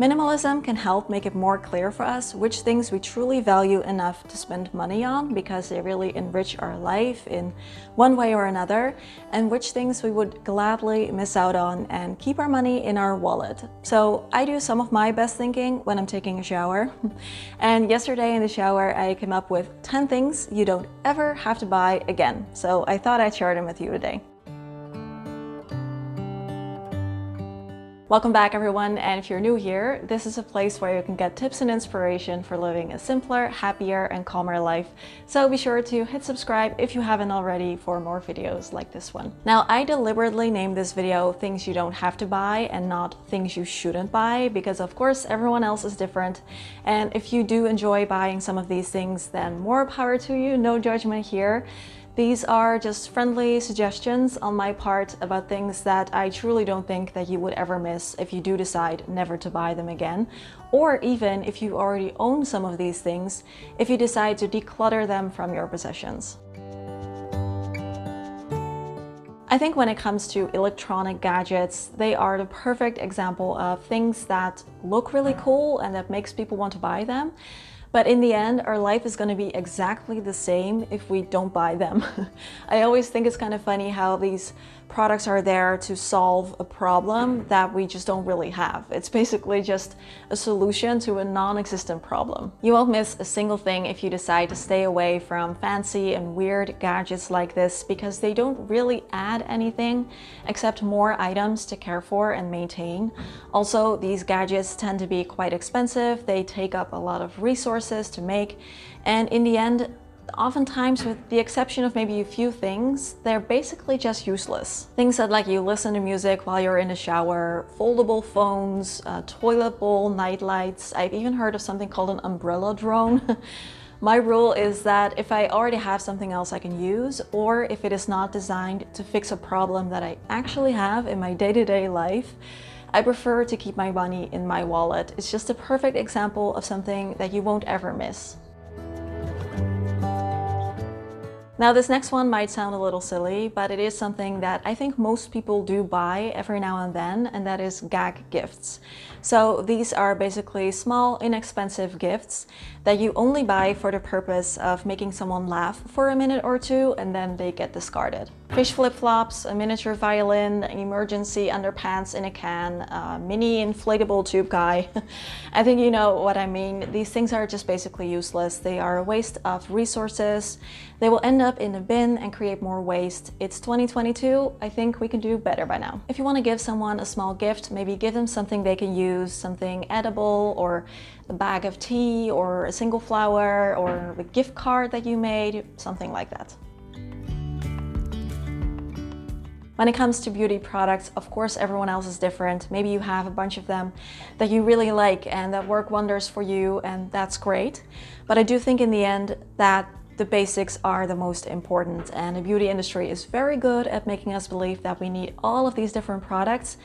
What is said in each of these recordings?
Minimalism can help make it more clear for us which things we truly value enough to spend money on because they really enrich our life in one way or another, and which things we would gladly miss out on and keep our money in our wallet. So I do some of my best thinking when I'm taking a shower. And yesterday in the shower, I came up with 10 things you don't ever have to buy again. So I thought I'd share them with you today. Welcome back everyone, and if you're new here, this is a place where you can get tips and inspiration for living a simpler, happier and calmer life. So be sure to hit subscribe if you haven't already for more videos like this one. Now, I deliberately named this video Things You Don't Have to Buy and not Things You Shouldn't Buy because of course everyone else is different, and if you do enjoy buying some of these things, then more power to you, no judgment here. These are just friendly suggestions on my part about things that I truly don't think that you would ever miss if you do decide never to buy them again, or even if you already own some of these things, if you decide to declutter them from your possessions. I think when it comes to electronic gadgets, they are the perfect example of things that look really cool and that makes people want to buy them. But in the end, our life is going to be exactly the same if we don't buy them. I always think it's kind of funny how these products are there to solve a problem that we just don't really have. It's basically just a solution to a non-existent problem. You won't miss a single thing if you decide to stay away from fancy and weird gadgets like this because they don't really add anything except more items to care for and maintain. Also, these gadgets tend to be quite expensive. They take up a lot of resources to make, and in the end, oftentimes, with the exception of maybe a few things, they're basically just useless. Things that let you listen to music while you're in the shower, foldable phones, toilet bowl, night lights. I've even heard of something called an umbrella drone. My rule is that if I already have something else I can use, or if it is not designed to fix a problem that I actually have in my day-to-day life, I prefer to keep my money in my wallet. It's just a perfect example of something that you won't ever miss. Now, this next one might sound a little silly, but it is something that I think most people do buy every now and then, and that is gag gifts. So these are basically small, inexpensive gifts that you only buy for the purpose of making someone laugh for a minute or two, and then they get discarded. Fish flip-flops, a miniature violin, emergency underpants in a can, a mini inflatable tube guy. I think you know what I mean. These things are just basically useless. They are a waste of resources. They will end up in a bin and create more waste. It's 2022. I think we can do better by now. If you want to give someone a small gift, maybe give them something they can use, something edible, or a bag of tea, or a single flower, or a gift card that you made, something like that. When it comes to beauty products, of course, everyone else is different. Maybe you have a bunch of them that you really like and that work wonders for you, and that's great. But I do think in the end that the basics are the most important, and the beauty industry is very good at making us believe that we need all of these different products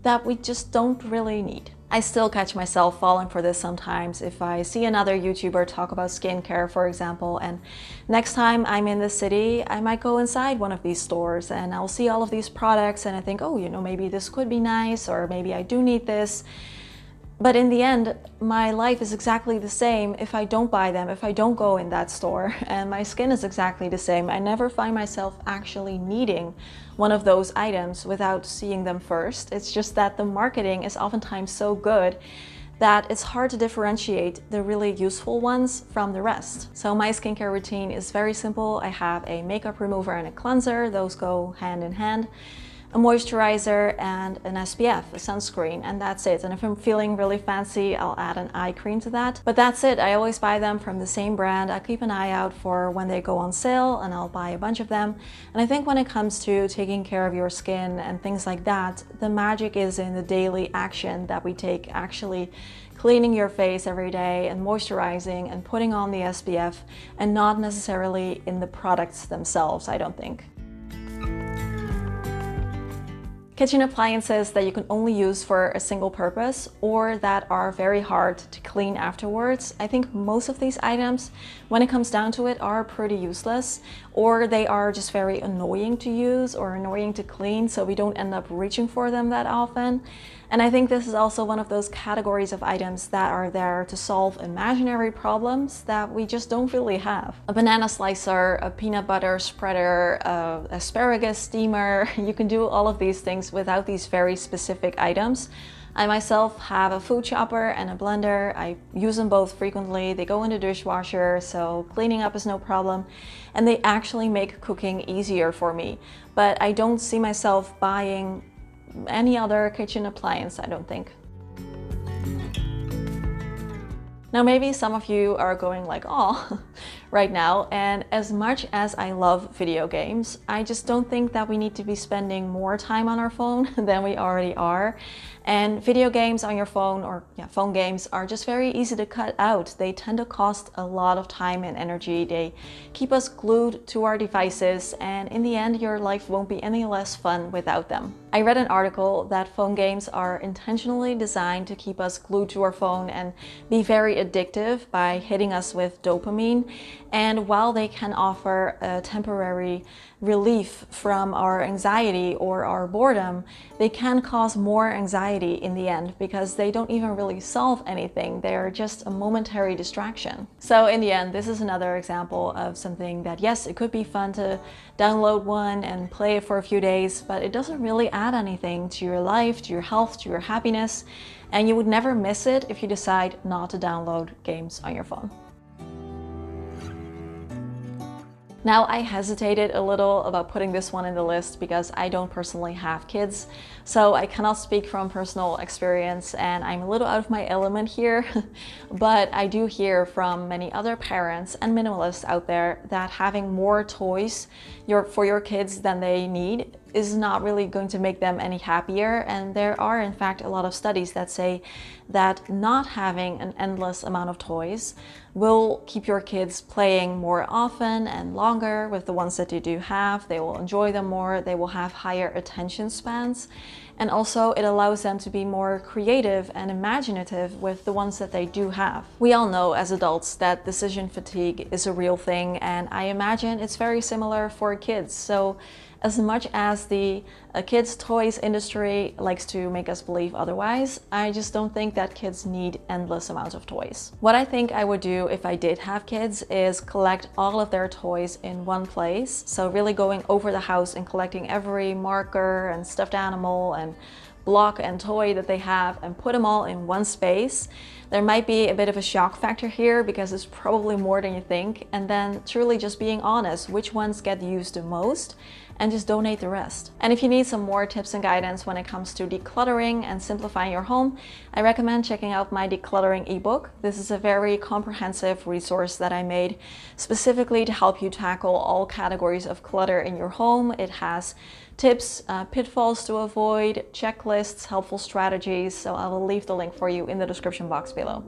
that we just don't really need. I still catch myself falling for this sometimes if I see another YouTuber talk about skincare, for example, and next time I'm in the city, I might go inside one of these stores and I'll see all of these products and I think, oh, you know, maybe this could be nice, or maybe I do need this. But in the end, my life is exactly the same if I don't buy them, if I don't go in that store, and my skin is exactly the same. I never find myself actually needing one of those items without seeing them first. It's just that the marketing is oftentimes so good that it's hard to differentiate the really useful ones from the rest. So my skincare routine is very simple. I have a makeup remover and a cleanser. Those go hand in hand. A moisturizer and an SPF, a sunscreen, and that's it. And if I'm feeling really fancy, I'll add an eye cream to that. But that's it. I always buy them from the same brand. I keep an eye out for when they go on sale and I'll buy a bunch of them. And I think when it comes to taking care of your skin and things like that, the magic is in the daily action that we take, actually cleaning your face every day and moisturizing and putting on the SPF, and not necessarily in the products themselves, I don't think. Kitchen appliances that you can only use for a single purpose or that are very hard to clean afterwards. I think most of these items, when it comes down to it, are pretty useless, or they are just very annoying to use or annoying to clean, so we don't end up reaching for them that often. And I think this is also one of those categories of items that are there to solve imaginary problems that we just don't really have. A banana slicer, a peanut butter spreader, a asparagus steamer. You can do all of these things without these very specific items. I myself have a food chopper and a blender. I use them both frequently. They go in the dishwasher, so cleaning up is no problem. And they actually make cooking easier for me. But I don't see myself buying any other kitchen appliance, I don't think. Now maybe some of you are going like, oh, right now, and as much as I love video games, I just don't think that we need to be spending more time on our phone than we already are. And video games on your phone, or phone games, are just very easy to cut out. They tend to cost a lot of time and energy. They keep us glued to our devices, and in the end, your life won't be any less fun without them. I read an article that phone games are intentionally designed to keep us glued to our phone and be very addictive by hitting us with dopamine. And while they can offer a temporary relief from our anxiety or our boredom, they can cause more anxiety in the end because they don't even really solve anything. They're just a momentary distraction. So in the end, this is another example of something that, yes, it could be fun to download one and play it for a few days, but it doesn't really add anything to your life, to your health, to your happiness, and you would never miss it if you decide not to download games on your phone. Now, I hesitated a little about putting this one in the list because I don't personally have kids, so I cannot speak from personal experience and I'm a little out of my element here, but I do hear from many other parents and minimalists out there that having more toys for your kids than they need is not really going to make them any happier. And there are in fact a lot of studies that say that not having an endless amount of toys will keep your kids playing more often and longer with the ones that you do have. They will enjoy them more, they will have higher attention spans, and also it allows them to be more creative and imaginative with the ones that they do have. We all know as adults that decision fatigue is a real thing, and I imagine it's very similar for kids. So as much as the kids' toys industry likes to make us believe otherwise, I just don't think that kids need endless amounts of toys. What I think I would do if I did have kids is collect all of their toys in one place. So really going over the house and collecting every marker and stuffed animal and block and toy that they have and put them all in one space. There might be a bit of a shock factor here because it's probably more than you think, and then truly just being honest which ones get used the most and just donate the rest. And if you need some more tips and guidance when it comes to decluttering and simplifying your home, I recommend checking out my decluttering ebook. This is a very comprehensive resource that I made specifically to help you tackle all categories of clutter in your home. It has tips, pitfalls to avoid, checklists, helpful strategies, so I will leave the link for you in the description box below.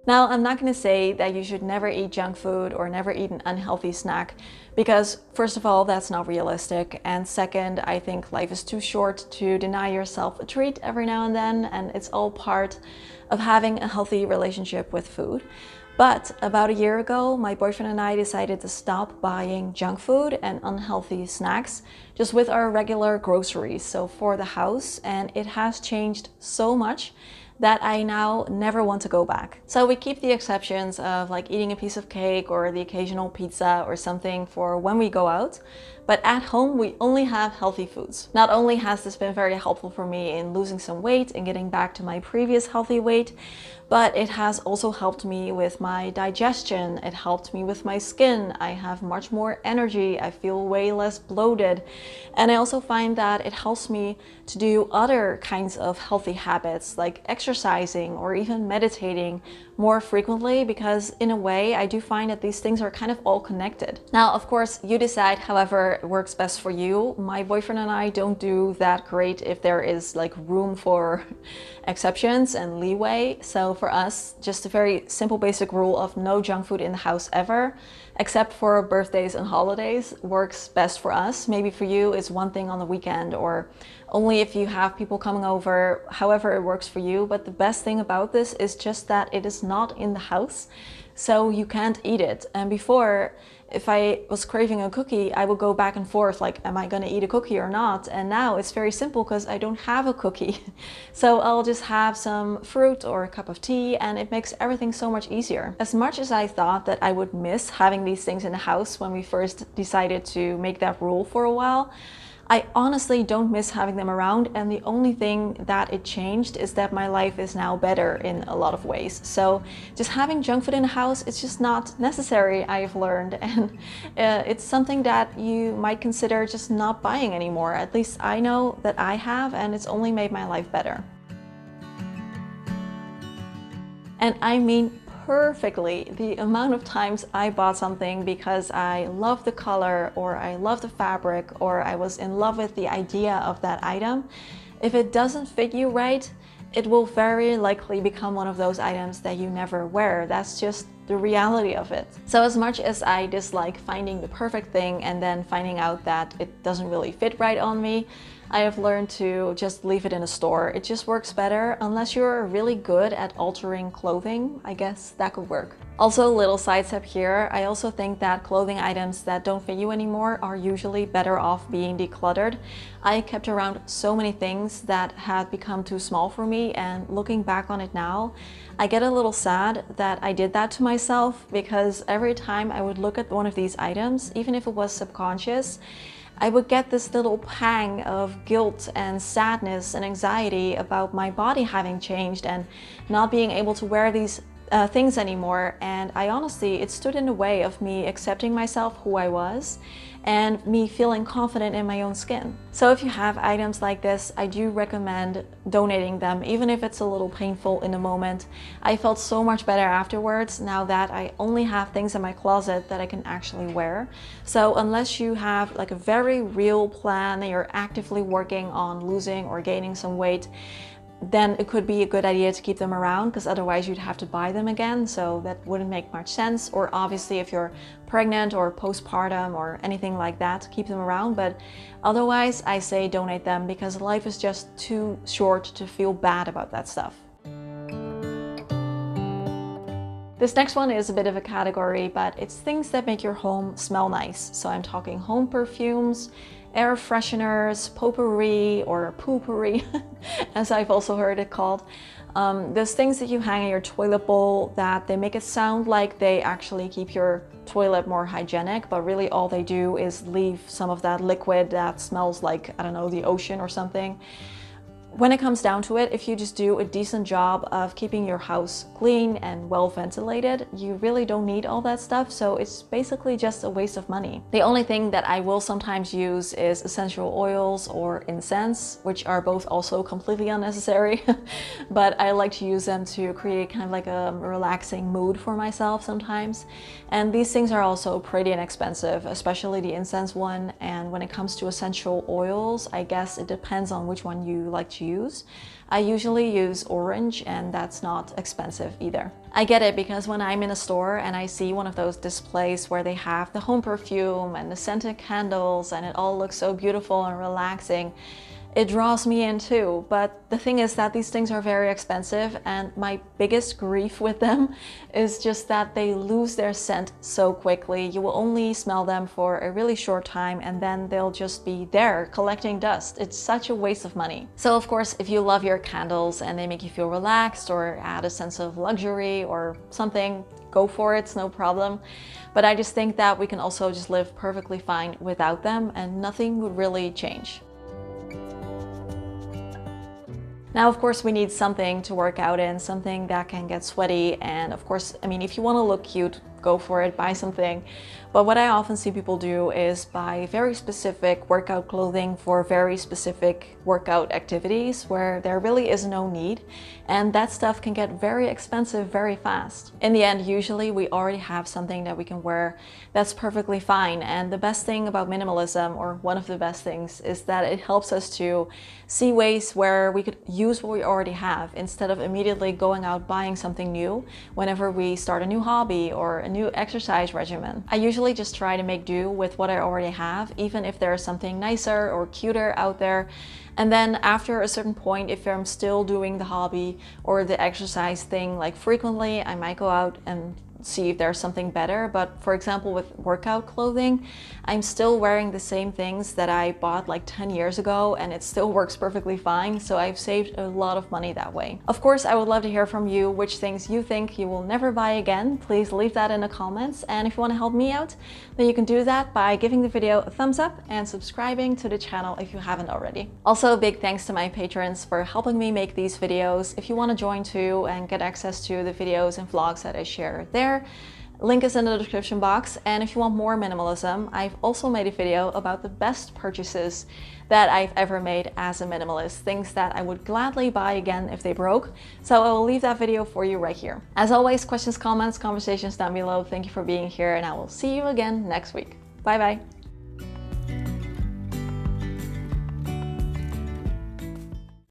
Now, I'm not going to say that you should never eat junk food or never eat an unhealthy snack, because first of all, that's not realistic. And second, I think life is too short to deny yourself a treat every now and then, and it's all part of having a healthy relationship with food. But about a year ago, my boyfriend and I decided to stop buying junk food and unhealthy snacks just with our regular groceries, so for the house, and it has changed so much that I now never want to go back. So we keep the exceptions of like eating a piece of cake or the occasional pizza or something for when we go out, but at home we only have healthy foods. Not only has this been very helpful for me in losing some weight and getting back to my previous healthy weight, but it has also helped me with my digestion. It helped me with my skin. I have much more energy. I feel way less bloated. And I also find that it helps me to do other kinds of healthy habits like exercising or even meditating more frequently, because in a way I do find that these things are kind of all connected. Now, of course, you decide however it works best for you. My boyfriend and I don't do that great if there is like room for exceptions and leeway. So for us, just a very simple basic rule of no junk food in the house ever, except for birthdays and holidays, works best for us. Maybe for you it's one thing on the weekend or only if you have people coming over, however it works for you. But the best thing about this is just that it is not in the house. so you can't eat it. And before, if I was craving a cookie, I would go back and forth like, am I gonna eat a cookie or not? And now it's very simple because I don't have a cookie. So I'll just have some fruit or a cup of tea, and it makes everything so much easier. As much as I thought that I would miss having these things in the house when we first decided to make that rule for a while, I honestly don't miss having them around, and the only thing that it changed is that my life is now better in a lot of ways. So just having junk food in the house, it's just not necessary, I've learned, and it's something that you might consider just not buying anymore. At least I know that I have, and it's only made my life better. And I mean perfectly the amount of times I bought something because I love the color, or I love the fabric, or I was in love with the idea of that item. If it doesn't fit you right, it will very likely become one of those items that you never wear. That's just the reality of it. So as much as I dislike finding the perfect thing and then finding out that it doesn't really fit right on me, I have learned to just leave it in a store. It just works better. Unless you're really good at altering clothing, I guess that could work. Also, a little side step here, I also think that clothing items that don't fit you anymore are usually better off being decluttered. I kept around so many things that had become too small for me, and looking back on it now, I get a little sad that I did that to myself, because every time I would look at one of these items, even if it was subconscious, I would get this little pang of guilt and sadness and anxiety about my body having changed and not being able to wear these things anymore. And I honestly, it stood in the way of me accepting myself, who I was, and me feeling confident in my own skin. So if you have items like this, I do recommend donating them, even if it's a little painful in the moment. I felt so much better afterwards, now that I only have things in my closet that I can actually wear. So unless you have like a very real plan and you're actively working on losing or gaining some weight, then it could be a good idea to keep them around, because otherwise you'd have to buy them again, so that wouldn't make much sense. Or obviously if you're pregnant or postpartum or anything like that, keep them around. But otherwise I say donate them, because life is just too short to feel bad about that stuff. This next one is a bit of a category, but it's things that make your home smell nice. So I'm talking home perfumes, air fresheners, potpourri or poopery, as I've also heard it called. Those things that you hang in your toilet bowl that they make it sound like they actually keep your toilet more hygienic, but really all they do is leave some of that liquid that smells like, I don't know, the ocean or something. When it comes down to it, if you just do a decent job of keeping your house clean and well ventilated, you really don't need all that stuff, so it's basically just a waste of money. The only thing that I will sometimes use is essential oils or incense, which are both also completely unnecessary, but I like to use them to create kind of like a relaxing mood for myself sometimes. And these things are also pretty inexpensive, especially the incense one. And when it comes to essential oils, I guess it depends on which one you like to use. I usually use orange, and that's not expensive either. I get it, because when I'm in a store and I see one of those displays where they have the home perfume and the scented candles and it all looks so beautiful and relaxing, it draws me in too. But the thing is that these things are very expensive, and my biggest grief with them is just that they lose their scent so quickly. You will only smell them for a really short time, and then they'll just be there collecting dust. It's such a waste of money. So of course, if you love your candles and they make you feel relaxed or add a sense of luxury or something, go for it, it's no problem. But I just think that we can also just live perfectly fine without them, and nothing would really change. Now, of course, we need something to work out in, something that can get sweaty. And of course, I mean, if you want to look cute, go for it, buy something. But what I often see people do is buy very specific workout clothing for very specific workout activities where there really is no need. And that stuff can get very expensive very fast. In the end, usually we already have something that we can wear that's perfectly fine. And the best thing about minimalism, or one of the best things, is that it helps us to see ways where we could use what we already have instead of immediately going out buying something new whenever we start a new hobby or a new exercise regimen. I usually just try to make do with what I already have, even if there's something nicer or cuter out there. And then after a certain point, if I'm still doing the hobby or the exercise thing like frequently, I might go out and see if there's something better. But for example, with workout clothing, I'm still wearing the same things that I bought like 10 years ago, and it still works perfectly fine. So I've saved a lot of money that way. Of course, I would love to hear from you which things you think you will never buy again. Please leave that in the comments. And if you want to help me out, then you can do that by giving the video a thumbs up and subscribing to the channel if you haven't already. Also, a big thanks to my patrons for helping me make these videos. If you want to join too and get access to the videos and vlogs that I share there, link is in the description box. And if you want more minimalism, I've also made a video about the best purchases that I've ever made as a minimalist, things that I would gladly buy again if they broke. So I will leave that video for you right here. As always, questions, comments, conversations down below. Thank you for being here, and I will see you again next week. Bye bye.